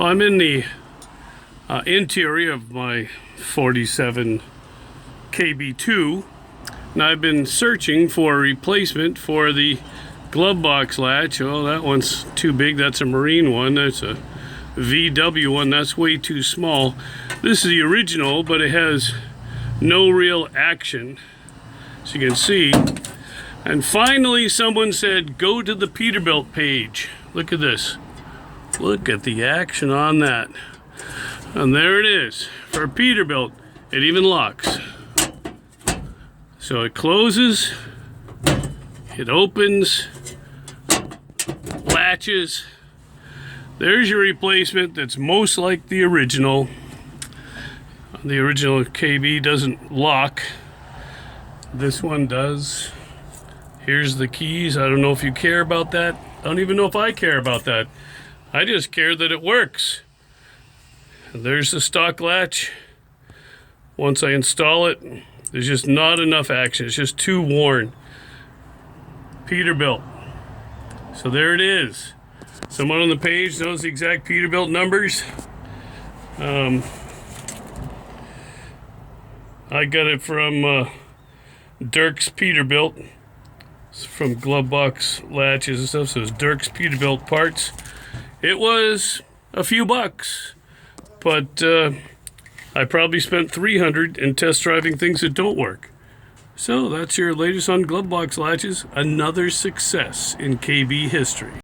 Well, I'm in the interior of my 47 KB2, and I've been searching for a replacement for the glove box latch. Oh, that one's too big. That's a marine one. That's a VW one. That's way too small. This is the original, but it has no real action, as you can see. And finally someone said, go to the Peterbilt page. Look at this. Look at the action on that. And there it is. For Peterbilt, it even locks. So it closes, it opens, latches. There's your replacement that's most like the original. The original KB doesn't lock. This one does. Here's the keys. I don't know if you care about that. I don't even know if I care about that. I just care that it works. And there's the stock latch. Once I install it, there's just not enough action. It's just too worn. Peterbilt. So there it is. Someone on the page knows the exact Peterbilt numbers. I got it from Dirk's Peterbilt. It's from glovebox latches and stuff, so it's Dirk's Peterbilt parts. It was a few bucks, but I probably spent $300 in test driving things that don't work. So that's your latest on glovebox latches. Another success in KB history.